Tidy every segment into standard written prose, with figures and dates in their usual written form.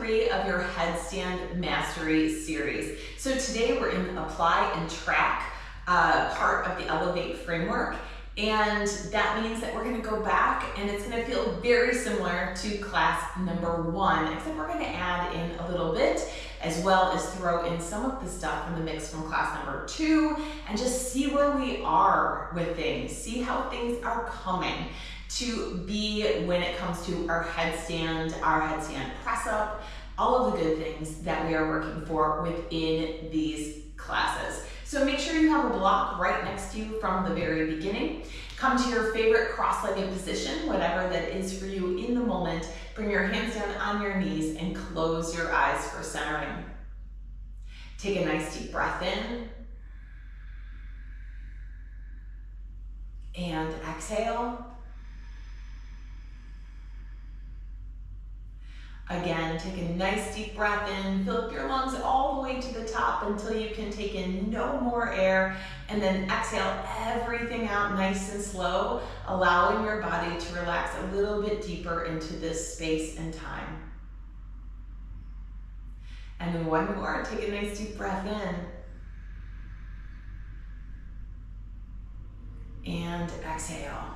3 of your Headstand Mastery Series. So today we're in the Apply and Track part of the Elevate framework. And that means that we're going to go back and it's going to feel very similar to class number 1, except we're going to add in a little bit, as well as throw in some of the stuff from the mix from class number 2 and just see where we are with things, see how things are coming to be when it comes to our headstand press up, all of the good things that we are working for within these classes. So make sure you have a block right next to you from the very beginning. Come to your favorite cross-legged position, whatever that is for you in the moment. Bring your hands down on your knees and close your eyes for centering. Take a nice deep breath in. And exhale. Again, take a nice deep breath in, fill up your lungs all the way to the top until you can take in no more air, and then exhale everything out nice and slow, allowing your body to relax a little bit deeper into this space and time. And then one more, take a nice deep breath in, and exhale.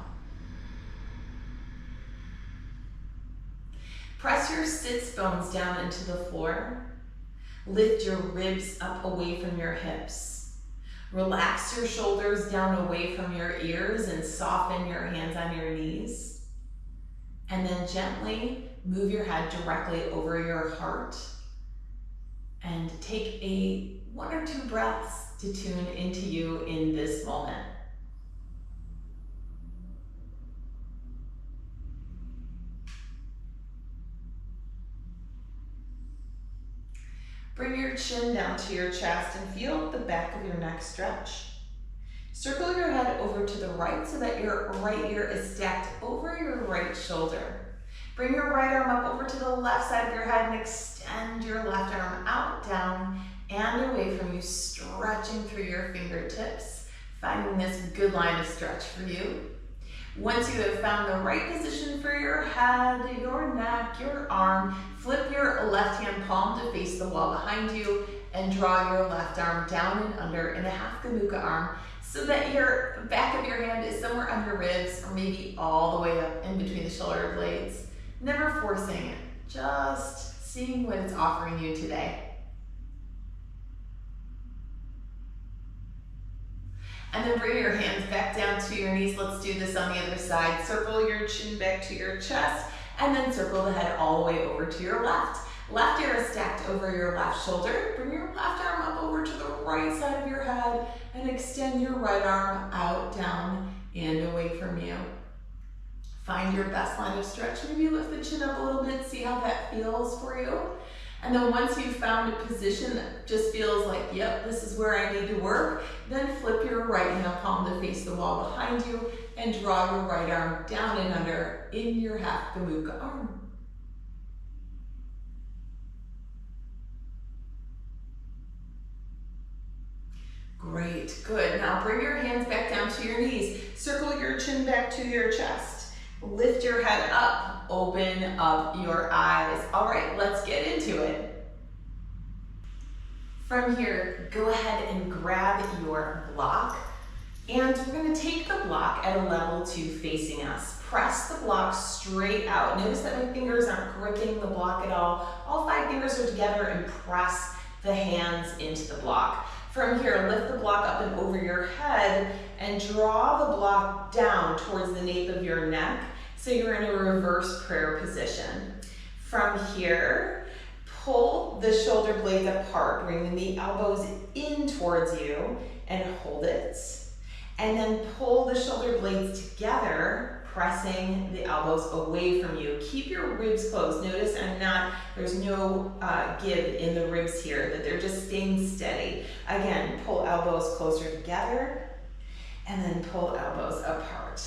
Press your sits bones down into the floor. Lift your ribs up away from your hips. Relax your shoulders down away from your ears and soften your hands on your knees. And then gently move your head directly over your heart. And take 1 or 2 breaths to tune into you in this moment. Bring your chin down to your chest and feel the back of your neck stretch. Circle your head over to the right so that your right ear is stacked over your right shoulder. Bring your right arm up over to the left side of your head and extend your left arm out, down, and away from you, stretching through your fingertips, finding this good line of stretch for you. Once you have found the right position for your head, your neck, your arm, flip your left hand palm to face the wall behind you and draw your left arm down and under in a half Gamuka arm so that your back of your hand is somewhere on your ribs or maybe all the way up in between the shoulder blades. Never forcing it, just seeing what it's offering you today. And then bring your hands back down to your knees. Let's do this on the other side. Circle your chin back to your chest and then circle the head all the way over to your left. Left ear is stacked over your left shoulder. Bring your left arm up over to the right side of your head and extend your right arm out, down, and away from you. Find your best line of stretch. Maybe lift the chin up a little bit, see how that feels for you. And then once you've found a position that just feels like, yep, this is where I need to work, then flip your right hand palm to face the wall behind you and draw your right arm down and under in your half Gamuka arm. Great, good. Now bring your hands back down to your knees. Circle your chin back to your chest. Lift your head up, open up your eyes. All right, let's get into it. From here, go ahead and grab your block, and we're gonna take the block at a level 2 facing us. Press the block straight out. Notice that my fingers aren't gripping the block at all. All 5 fingers are together and press the hands into the block. From here, lift the block up and over your head and draw the block down towards the nape of your neck so you're in a reverse prayer position. From here, pull the shoulder blades apart, bringing the elbows in towards you and hold it. And then pull the shoulder blades together, pressing the elbows away from you. Keep your ribs closed. Notice there's no give in the ribs here, that they're just staying steady. Again, pull elbows closer together and then pull elbows apart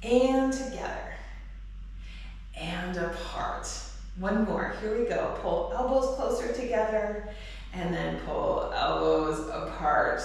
and together and apart. One more, here we go. Pull elbows closer together and then pull elbows apart.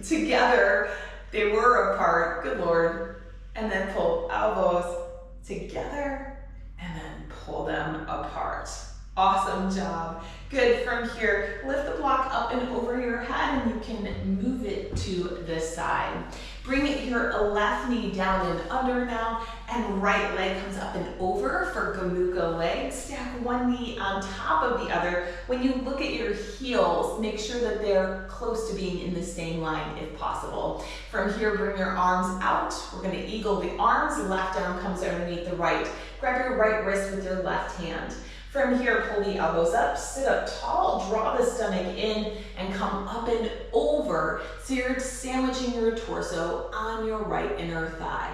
Together, they were apart, good Lord. And then pull elbows together and then pull them apart. Awesome job. Good. From here, lift the block up and over your head, and you can move it to the side. Bring your left knee down and under now, and right leg comes up and over for Gomuka leg. Stack one knee on top of the other. When you look at your heels, make sure that they're close to being in the same line if possible. From here, bring your arms out. We're going to eagle the arms. Left arm comes underneath the right. Grab your right wrist with your left hand. From here, pull the elbows up, sit up tall, draw the stomach in, and come up and over. So you're sandwiching your torso on your right inner thigh.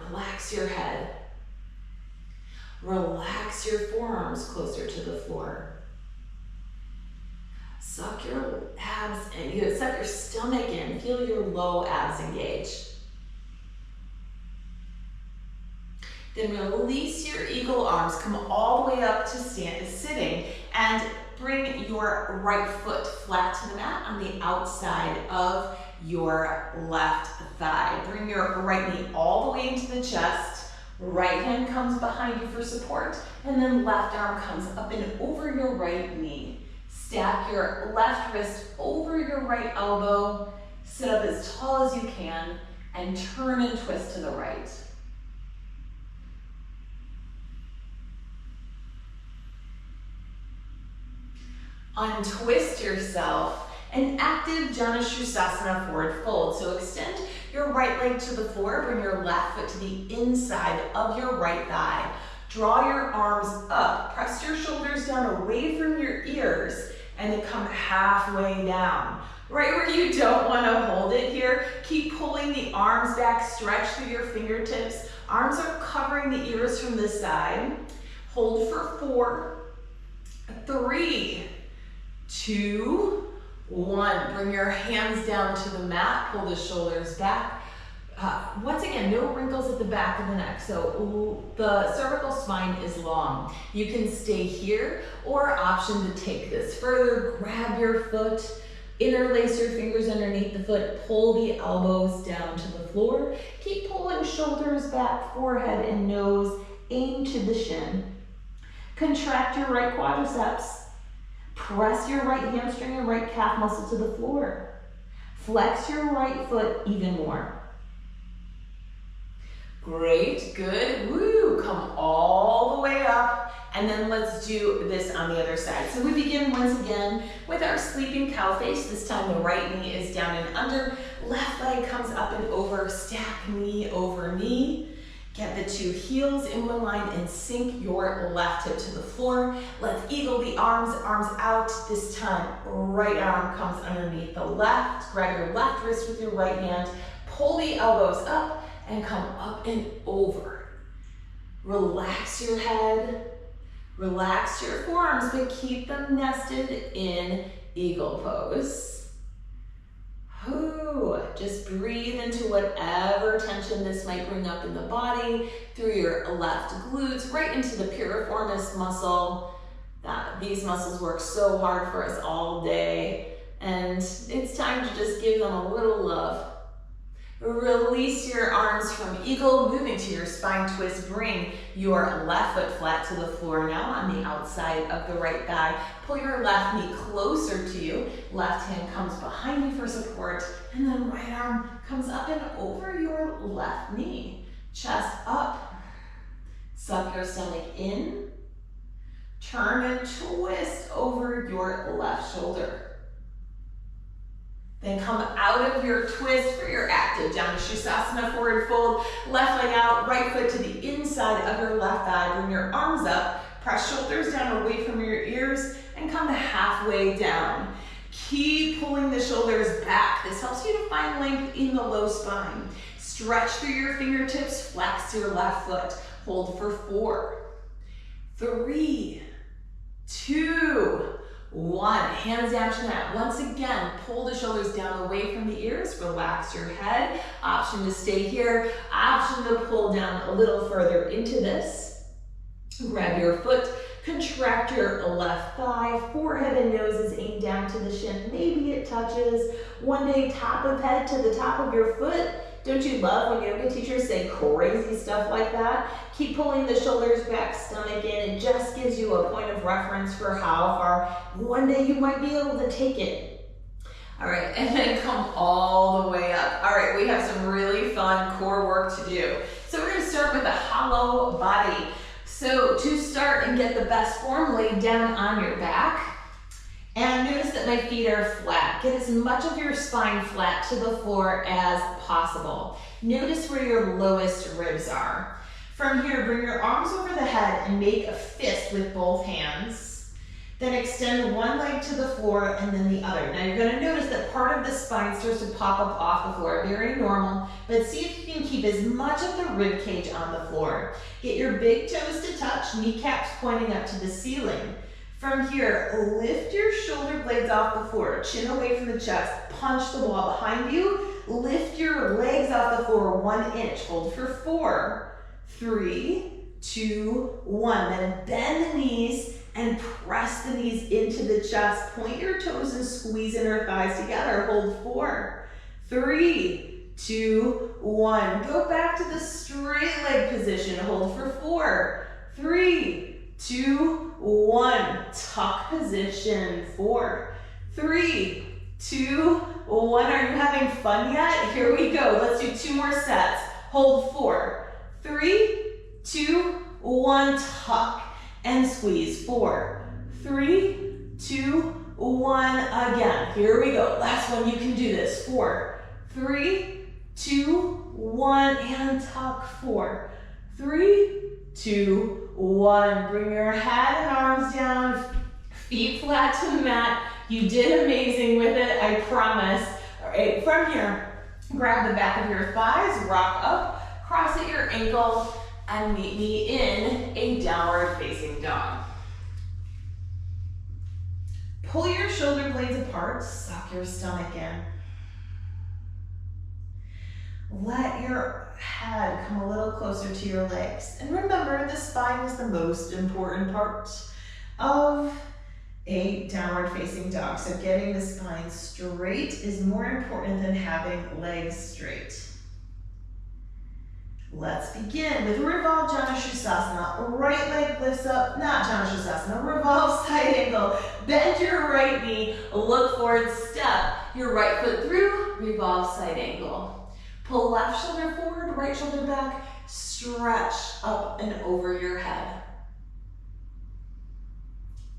Relax your head. Relax your forearms closer to the floor. Suck your abs in, suck your stomach in. Feel your low abs engage. Then release your eagle arms, come all the way up to sitting, and bring your right foot flat to the mat on the outside of your left thigh. Bring your right knee all the way into the chest. Right hand comes behind you for support, and then left arm comes up and over your right knee. Stack your left wrist over your right elbow. Sit up as tall as you can, and turn and twist to the right. Untwist yourself, an active Janushrusasana forward fold. So extend your right leg to the floor, bring your left foot to the inside of your right thigh. Draw your arms up, press your shoulders down away from your ears, and then come halfway down. Right where you don't want to hold it here, keep pulling the arms back, stretch through your fingertips. Arms are covering the ears from the side. Hold for 4, 3, 2, 1. Bring your hands down to the mat, pull the shoulders back. Once again, no wrinkles at the back of the neck, so the cervical spine is long. You can stay here, or option to take this further. Grab your foot, interlace your fingers underneath the foot, pull the elbows down to the floor. Keep pulling shoulders back, forehead and nose, aim to the shin. Contract your right quadriceps. Press your right hamstring and right calf muscle to the floor. Flex your right foot even more. Great, good, woo, come all the way up, and then let's do this on the other side. So we begin once again with our sleeping cow face. This time the right knee is down and under, left leg comes up and over, stack knee over knee. Get the two heels in one line and sink your left hip to the floor. Let's eagle the arms, arms out. This time, right arm comes underneath the left. Grab your left wrist with your right hand. Pull the elbows up and come up and over. Relax your head. Relax your forearms, but keep them nested in eagle pose. Ooh, just breathe into whatever tension this might bring up in the body, through your left glutes, right into the piriformis muscle. These muscles work so hard for us all day, and it's time to just give them a little love. Release your arms from eagle, moving to your spine twist. Bring your left foot flat to the floor now on the outside of the right thigh. Pull your left knee closer to you. Left hand comes behind you for support, and then right arm comes up and over your left knee. Chest up. Suck your stomach in. Turn and twist over your left shoulder. Then come out of your twist for your active Janushrusasana forward fold. Left leg out, right foot to the inside of your left thigh. Bring your arms up, press shoulders down away from your ears, and come halfway down. Keep pulling the shoulders back. This helps you to find length in the low spine. Stretch through your fingertips, flex your left foot. Hold for 4, 3, 2, 1. Hands down to the mat. Once again, pull the shoulders down away from the ears. Relax your head. Option to stay here. Option to pull down a little further into this. Grab your foot. Contract your left thigh. Forehead and nose is aimed down to the shin. Maybe it touches. One day, top of head to the top of your foot. Don't you love when yoga teachers say crazy stuff like that? Keep pulling the shoulders back, stomach in. It just gives you a point of reference for how far one day you might be able to take it. All right, and then come all the way up. All right, we have some really fun core work to do. So we're gonna start with a hollow body. So to start and get the best form, lay down on your back. And notice that my feet are flat. Get as much of your spine flat to the floor as possible. Notice where your lowest ribs are. From here, bring your arms over the head and make a fist with both hands. Then extend one leg to the floor and then the other. Now you're gonna notice that part of the spine starts to pop up off the floor, very normal, but see if you can keep as much of the rib cage on the floor. Get your big toes to touch, kneecaps pointing up to the ceiling. From here, lift your shoulder blades off the floor, chin away from the chest, punch the wall behind you, lift your legs off the floor 1 inch, hold for 4, 3, 2, 1. Then bend the knees and press the knees into the chest. Point your toes and squeeze inner thighs together. Hold 4, 3, 2, 1. Go back to the straight leg position. Hold for 4, 3, 2, 1. Tuck position. 4, 3, 2, 1. Are you having fun yet? Here we go. Let's do 2 more sets. Hold 4, 3, 2, 1. Tuck and squeeze. 4, 3, 2, 1. Again. Here we go. Last one. You can do this. 4, 3, 2, 1. And tuck. 4, 3, 2, 1. Bring your head and arms down, feet flat to the mat. You did amazing with it, I promise. All right, from here, grab the back of your thighs, rock up, cross at your ankle, and meet me in a downward facing dog. Pull your shoulder blades apart, suck your stomach in. Let your head come a little closer to your legs. And remember, the spine is the most important part of a downward facing dog. So getting the spine straight is more important than having legs straight. Let's begin with Revolve Janushrasana. Right leg lifts up, not Janushrasana, revolve side angle. Bend your right knee, look forward, step your right foot through, revolve side angle. Pull left shoulder forward, right shoulder back, stretch up and over your head.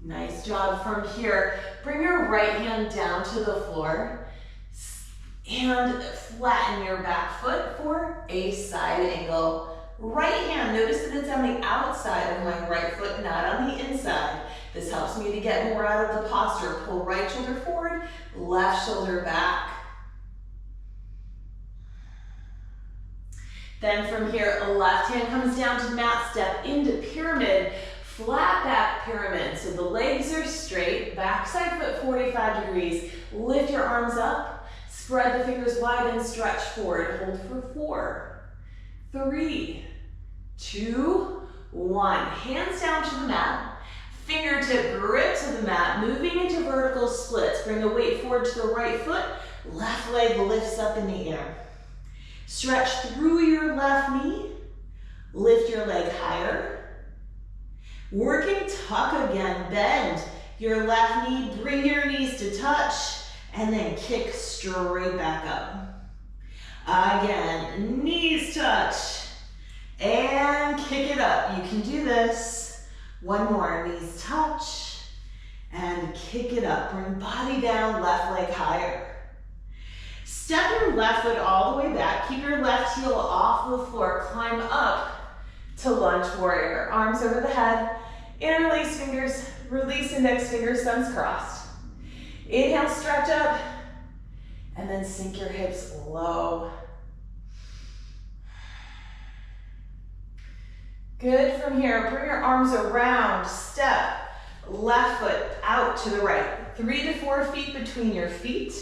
Nice job. From here, bring your right hand down to the floor and flatten your back foot for a side angle. Right hand, notice that it's on the outside of my right foot, not on the inside. This helps me to get more out of the posture. Pull right shoulder forward, left shoulder back. Then from here, a left hand comes down to mat, step into pyramid, flat back pyramid. So the legs are straight, backside foot 45 degrees. Lift your arms up, spread the fingers wide and stretch forward. Hold for 4, 3, 2, 1. Hands down to the mat. Fingertip grip to the mat, moving into vertical splits. Bring the weight forward to the right foot, left leg lifts up in the air. Stretch through your left knee, lift your leg higher. Working tuck again, bend your left knee, bring your knees to touch, and then kick straight back up. Again, knees touch, and kick it up. You can do this. One more, knees touch, and kick it up. Bring body down, left leg higher. Step your left foot all the way back. Keep your left heel off the floor. Climb up to lunge warrior. Arms over the head. Interlace fingers. Release index fingers. Thumbs crossed. Inhale, stretch up. And then sink your hips low. Good. From here, bring your arms around. Step left foot out to the right. 3 to 4 feet between your feet.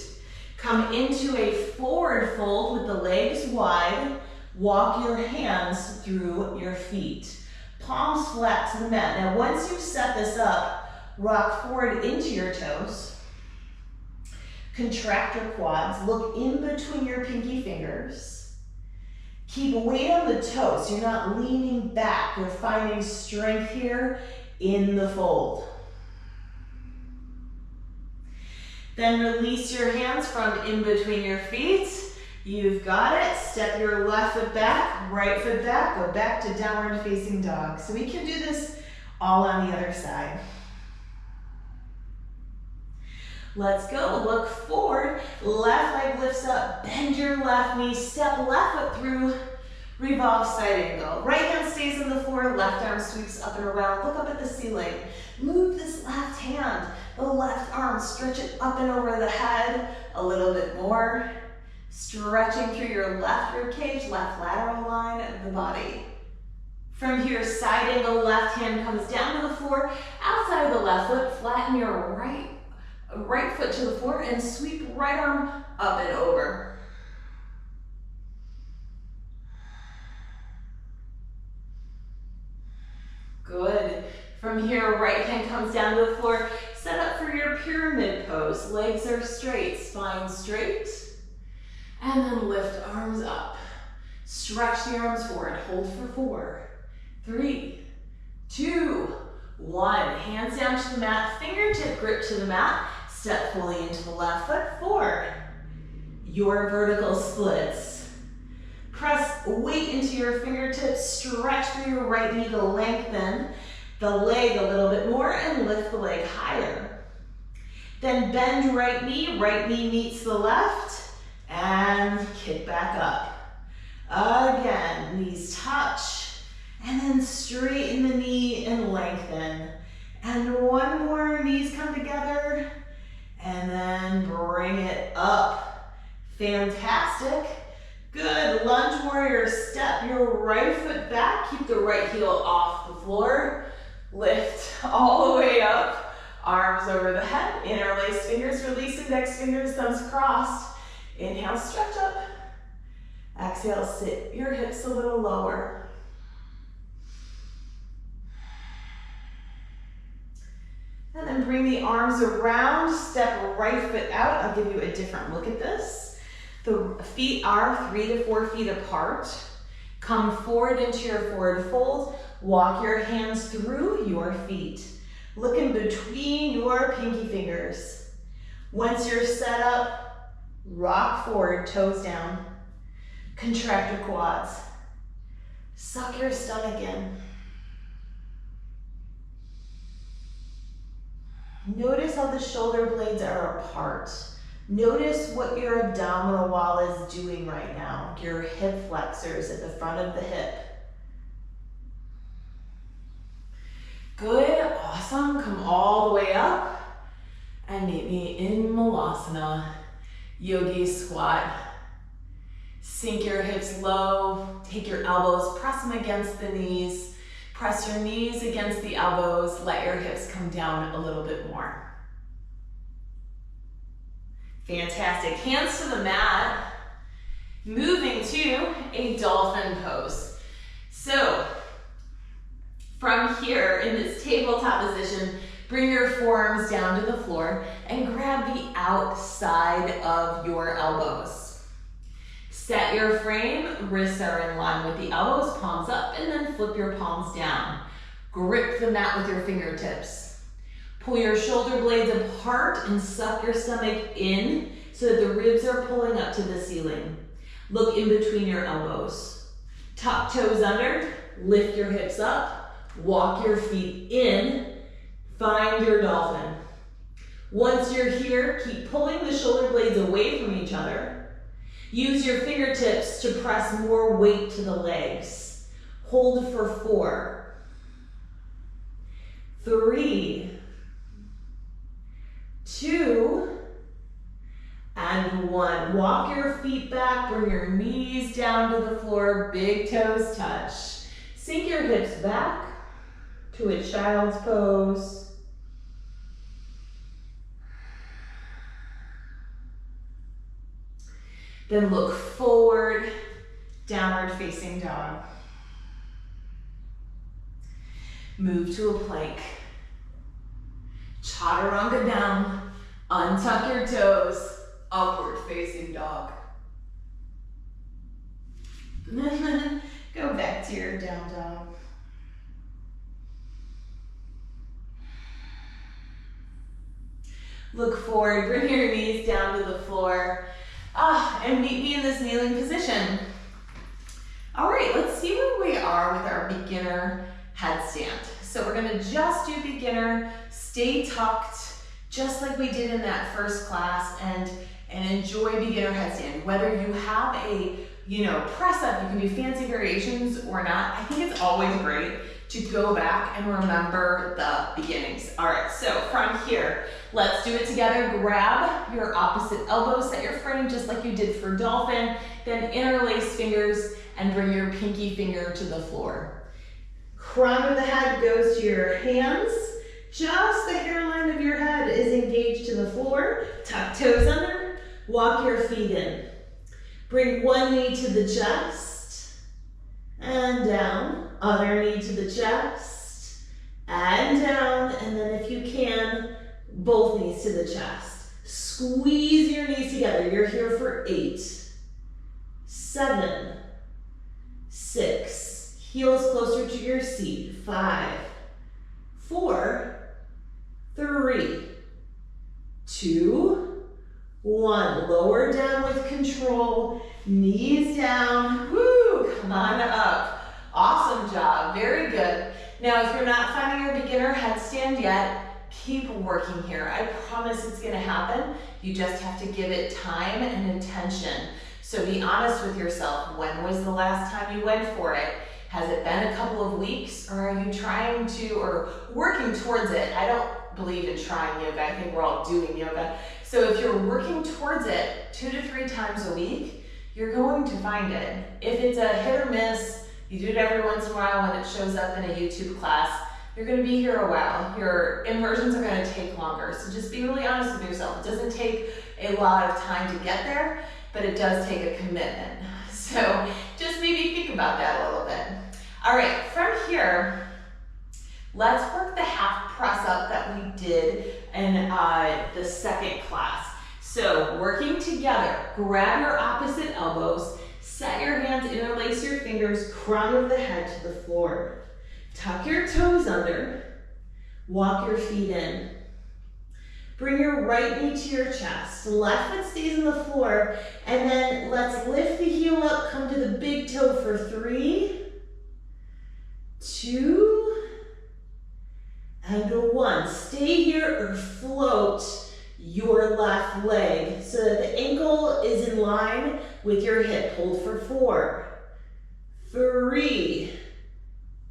Come into a forward fold with the legs wide. Walk your hands through your feet. Palms flat to the mat. Now once you've set this up, rock forward into your toes. Contract your quads. Look in between your pinky fingers. Keep weight on the toes. You're not leaning back. You're finding strength here in the fold. Then release your hands from in between your feet. You've got it. Step your left foot back, right foot back. Go back to downward facing dog. So we can do this all on the other side. Let's go. Look forward. Left leg lifts up. Bend your left knee. Step left foot through. Revolve side angle. Right hand stays on the floor. Left arm sweeps up and around. Look up at the ceiling. Move this left hand. The left arm. Stretch it up and over the head. A little bit more. Stretching through your left rib cage. Left lateral line of the body. From here, side angle. Left hand comes down to the floor. Outside of the left foot. Flatten your right foot to the floor and sweep right arm up and over. Good. From here, right hand comes down to the floor. Set up for your pyramid pose. Legs are straight, spine straight. And then lift arms up. Stretch the arms forward. Hold for 4, 3, 2, 1. Hands down to the mat. Fingertip grip to the mat. Step fully into the left foot. 4. Your vertical splits. Press weight into your fingertips. Stretch through your right knee to lengthen the leg a little bit more and lift the leg higher. Then bend right knee meets the left, and kick back up. Again, knees touch, and then straighten the knee and lengthen. And one more, knees come together, and then bring it up. Fantastic. Good. Lunge warrior. Step your right foot back. Keep the right heel off the floor. Lift all the way up. Arms over the head. Interlace fingers. Release index fingers. Thumbs crossed. Inhale, stretch up. Exhale, sit your hips a little lower. And then bring the arms around. Step right foot out. I'll give you a different look at this. The feet are 3 to 4 feet apart. Come forward into your forward fold. Walk your hands through your feet. Look in between your pinky fingers. Once you're set up, rock forward, toes down. Contract your quads. Suck your stomach in. Notice how the shoulder blades are apart. Notice what your abdominal wall is doing right now. Your hip flexors at the front of the hip. Good, awesome. Come all the way up and meet me in Malasana. Yogi squat. Sink your hips low. Take your elbows, press them against the knees. Press your knees against the elbows. Let your hips come down a little bit more. Fantastic. Hands to the mat. Moving to a dolphin pose. So, from here in this tabletop position, bring your forearms down to the floor and grab the outside of your elbows. Set your frame, wrists are in line with the elbows, palms up, and then flip your palms down. Grip the mat with your fingertips. Pull your shoulder blades apart and suck your stomach in so that the ribs are pulling up to the ceiling. Look in between your elbows. Top toes under, lift your hips up, walk your feet in, find your dolphin. Once you're here, keep pulling the shoulder blades away from each other. Use your fingertips to press more weight to the legs. Hold for 4, 3, 2, and 1. Walk your feet back, bring your knees down to the floor, big toes touch. Sink your hips back to a child's pose. Then look forward, downward facing dog. Move to a plank. Chaturanga down, untuck your toes, upward facing dog. And then go back to your down dog. Look forward, bring your knees down to the floor. And meet me in this kneeling position. All right, let's see where we are with our beginner headstand. So we're gonna just do beginner, stay tucked, just like we did in that first class, and enjoy beginner headstand. Whether you have a press up, you can do fancy variations or not. I think it's always great to go back and remember the beginnings. All right, so from here, let's do it together. Grab your opposite elbow, set your frame just like you did for dolphin, then interlace fingers and bring your pinky finger to the floor. Crown of the head goes to your hands. Just the hairline of your head is engaged to the floor. Tuck toes under, walk your feet in. Bring one knee to the chest and down. Other knee to the chest and down. And then if you can, both knees to the chest. Squeeze your knees together. You're here for 8, 7, 6. Heels closer to your seat. 5, 4, 3, 2, 1. Lower down with control. Knees down. Woo! Come on up. Awesome job. Very good. Now, if you're not finding your beginner headstand yet, keep working here. I promise it's going to happen. You just have to give it time and attention. So be honest with yourself. When was the last time you went for it? Has it been a couple of weeks, or are you trying to or working towards it? I don't believe in trying yoga. I think we're all doing yoga. So if you're working towards it 2 to 3 times a week, you're going to find it. If it's a hit or miss, you do it every once in a while when it shows up in a YouTube class, you're going to be here a while. Your inversions are going to take longer. So just be really honest with yourself. It doesn't take a lot of time to get there, but it does take a commitment. So just maybe think about that a little bit. All right, from here, let's work the half press up that we did in the second class. So working together, grab your opposite elbows, set your hands, interlace your fingers, crown of the head to the floor. Tuck your toes under, walk your feet in. Bring your right knee to your chest, left foot stays on the floor, and then let's lift the heel up, come to the big toe for 3, 2, and 1. Stay here or float your left leg so that the ankle is in line with your hip. Hold for 4, 3,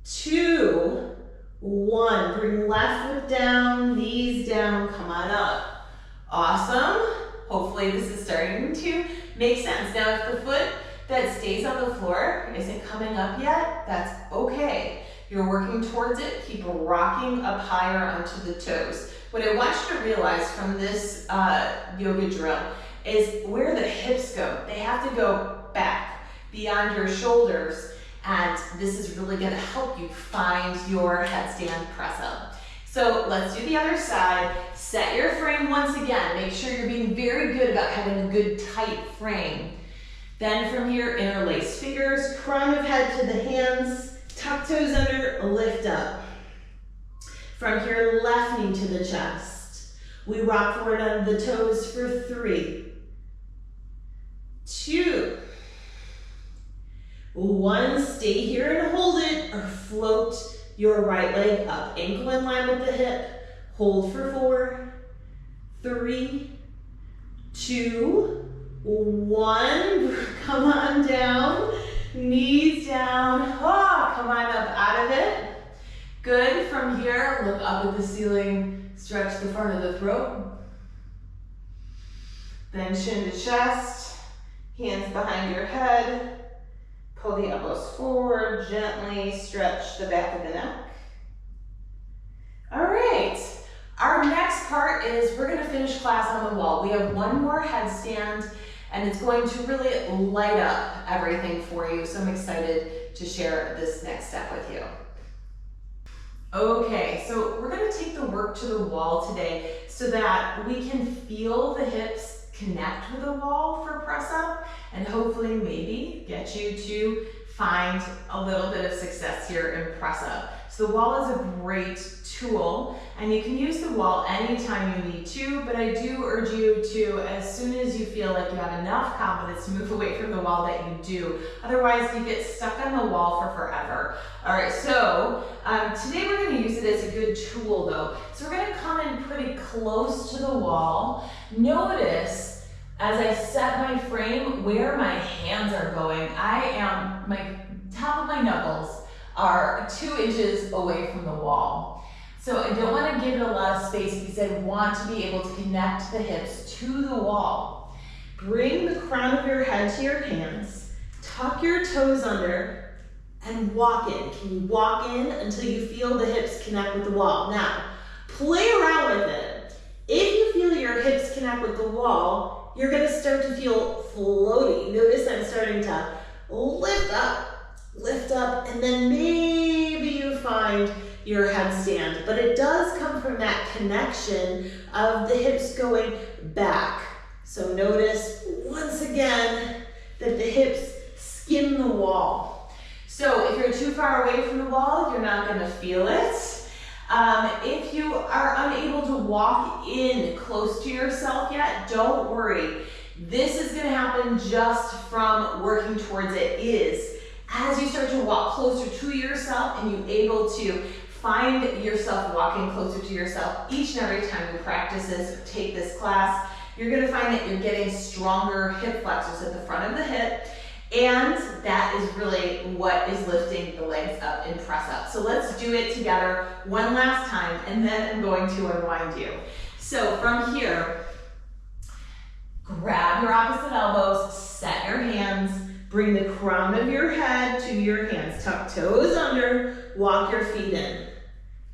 2, 1. Bring left foot down, knees down, come on up. Awesome. Hopefully this is starting to make sense. Now if the foot that stays on the floor isn't coming up yet, that's okay. You're working towards it. Keep rocking up higher onto the toes. What I want you to realize from this yoga drill is where the hips go. They have to go back beyond your shoulders, and this is really going to help you find your headstand press up. So let's do the other side. Set your frame once again. Make sure you're being very good about having a good tight frame. Then from here, interlace fingers, crown of head to the hands, tuck toes under, lift up. From here, left knee to the chest. We rock forward on the toes for 3, 2, 1. Stay here and hold it, or float your right leg up. Ankle in line with the hip. Hold for 4, 3, 2, 1. Come on down. Knees down. Come on up out of it. Good. From here, look up at the ceiling. Stretch the front of the throat. Then chin to chest. Hands behind your head. Pull the elbows forward. Gently stretch the back of the neck. All right. Our next part is we're going to finish class on the wall. We have one more headstand, and it's going to really light up everything for you. So I'm excited to share this next step with you. Okay, so we're going to take the work to the wall today so that we can feel the hips connect with the wall for press up, and hopefully maybe get you to find a little bit of success here in press up. So the wall is a great tool, and you can use the wall anytime you need to, but I do urge you to, as soon as you feel like you have enough confidence, to move away from the wall that you do. Otherwise, you get stuck on the wall for forever. All right, so today we're gonna use it as a good tool though. So we're gonna come in pretty close to the wall. Notice as I set my frame where my hands are going. My top of my knuckles are 2 inches away from the wall. So I don't want to give it a lot of space because I want to be able to connect the hips to the wall. Bring the crown of your head to your hands, tuck your toes under, and walk in. Can you walk in until you feel the hips connect with the wall? Now, play around with it. If you feel your hips connect with the wall, you're going to start to feel floaty. Notice I'm starting to lift up, and then maybe you find your headstand. But it does come from that connection of the hips going back. So notice once again that the hips skim the wall. So if you're too far away from the wall, you're not going to feel it. If you are unable to walk in close to yourself yet, don't worry. This is going to happen just from working towards it. As you start to walk closer to yourself and you're able to find yourself walking closer to yourself each and every time you practice this or take this class, you're going to find that you're getting stronger hip flexors at the front of the hip, and that is really what is lifting the legs up in press up. So let's do it together one last time, and then I'm going to unwind you. So from here, grab your opposite elbows, set your hands, bring the crown of your head to your hands, tuck toes under, walk your feet in.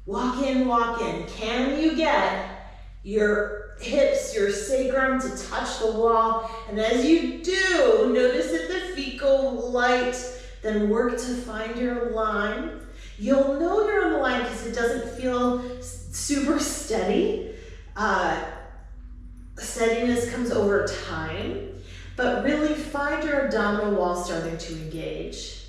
Walk in, walk in. Can you get your hips, your sacrum to touch the wall? And as you do, notice that the feet go light, then work to find your line. You'll know you're on the line because it doesn't feel super steady. Steadiness comes over time. But really find your abdominal wall starting to engage.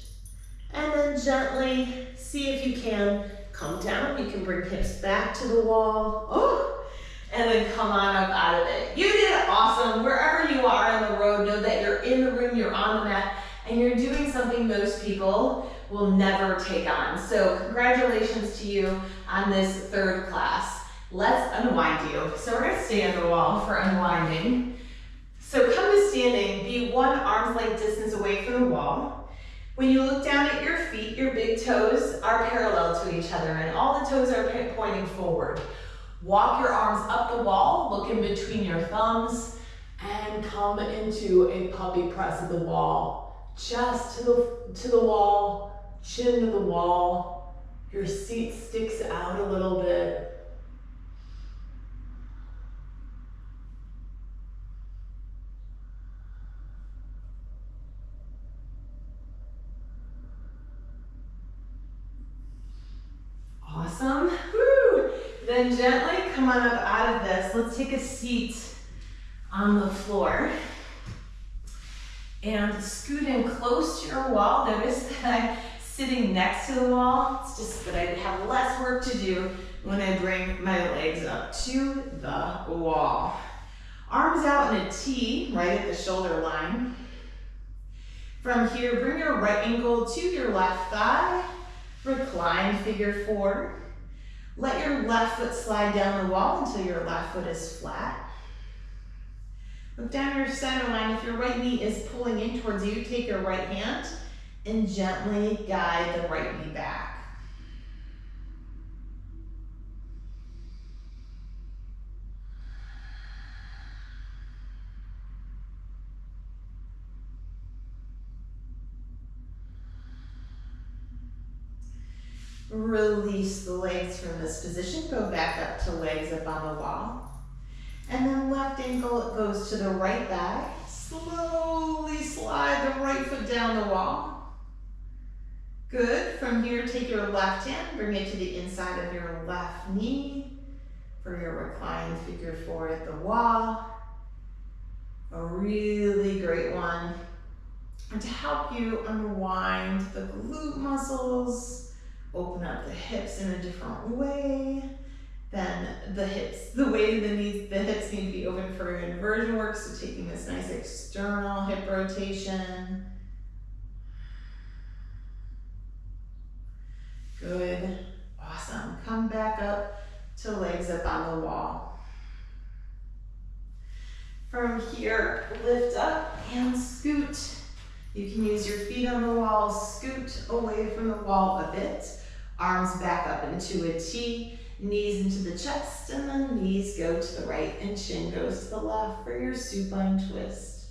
And then gently see if you can come down. You can bring hips back to the wall. Oh, and then come on up out of it. You did awesome. Wherever you are on the road, know that you're in the room, you're on the mat, and you're doing something most people will never take on. So congratulations to you on this third class. Let's unwind you. So we're gonna stay on the wall for unwinding. So come to standing, be 1 arm's length distance away from the wall. When you look down at your feet, your big toes are parallel to each other and all the toes are pointing forward. Walk your arms up the wall, look in between your thumbs, and come into a puppy press of the wall. Chest to the wall, chin to the wall. Your seat sticks out a little bit. Awesome. Woo. Then gently come on up out of this. Let's take a seat on the floor and scoot in close to your wall. Notice that I'm sitting next to the wall. It's just that I have less work to do when I bring my legs up to the wall. Arms out in a T, right at the shoulder line. From here, bring your right ankle to your left thigh. Recline, figure 4. Let your left foot slide down the wall until your left foot is flat. Look down your center line. If your right knee is pulling in towards you, take your right hand and gently guide the right knee back. Release the legs from this position. Go back up to legs up on the wall. And then left ankle goes to the right thigh. Slowly slide the right foot down the wall. Good. From here, take your left hand, bring it to the inside of your left knee for your reclined figure 4 at the wall. A really great one. And to help you unwind the glute muscles, open up the hips in a different way. Then the way the hips need to be open for your inversion work, so taking this nice external hip rotation. Good, awesome. Come back up to legs up on the wall. From here, lift up and scoot. You can use your feet on the wall, scoot away from the wall a bit. Arms back up into a T. Knees into the chest, and then knees go to the right and chin goes to the left for your supine twist.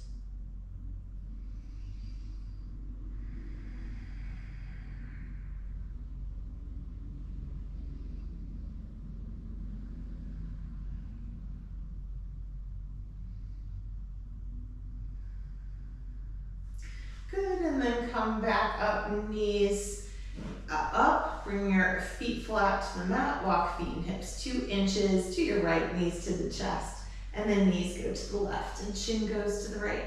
Good, and then come back up, knees up, bring your feet flat to the mat, walk feet and hips 2 inches to your right, knees to the chest, and then knees go to the left and chin goes to the right.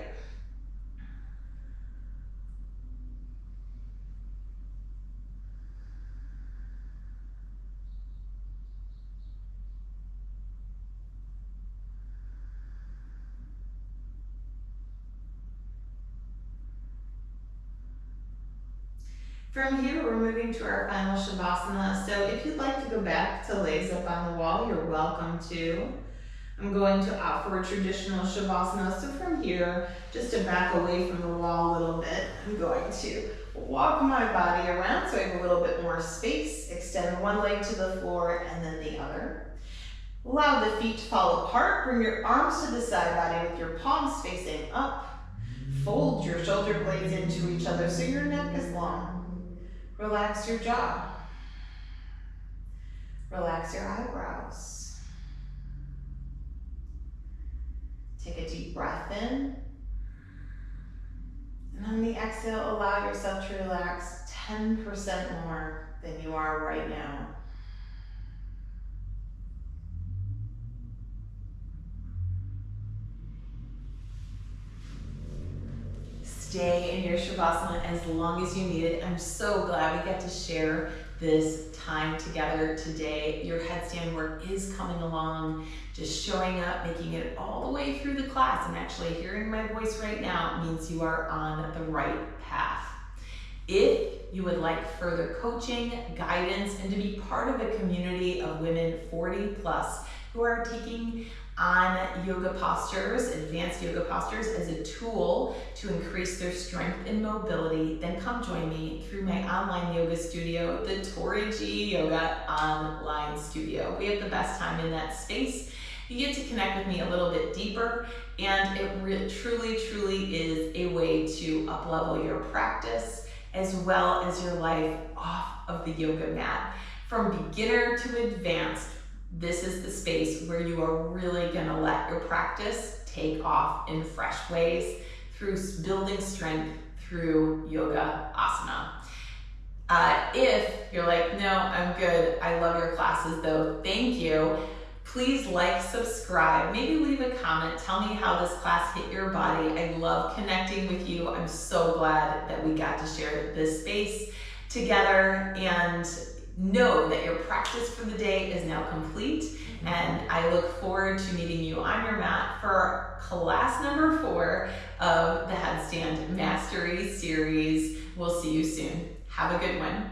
From here, we're moving to our final Shavasana. So if you'd like to go back to legs up on the wall, you're welcome to. I'm going to offer a traditional Shavasana. So from here, just to back away from the wall a little bit, I'm going to walk my body around so I have a little bit more space. Extend one leg to the floor and then the other. Allow the feet to fall apart. Bring your arms to the side body with your palms facing up. Fold your shoulder blades into each other so your neck is long. Relax your jaw. Relax your eyebrows. Take a deep breath in. And on the exhale, allow yourself to relax 10% more than you are right now. Stay in your Shavasana as long as you need it. I'm so glad we get to share this time together today. Your headstand work is coming along, just showing up, making it all the way through the class, and actually hearing my voice right now means you are on the right path. If you would like further coaching, guidance, and to be part of a community of women 40 plus who are taking on yoga postures, advanced yoga postures as a tool to increase their strength and mobility, then come join me through my online yoga studio, the Tori Yoga Online Studio. We have the best time in that space. You get to connect with me a little bit deeper, and it truly is a way to up-level your practice as well as your life off of the yoga mat. From beginner to advanced, this is the space where you are really gonna let your practice take off in fresh ways through building strength through yoga asana. If you're like, no, I'm good, I love your classes though, thank you. Please like, subscribe, maybe leave a comment, tell me how this class hit your body. I love connecting with you. I'm so glad that we got to share this space together, and know that your practice for the day is now complete, and I look forward to meeting you on your mat for class number 4 of the Headstand Mastery Series. We'll see you soon. Have a good one.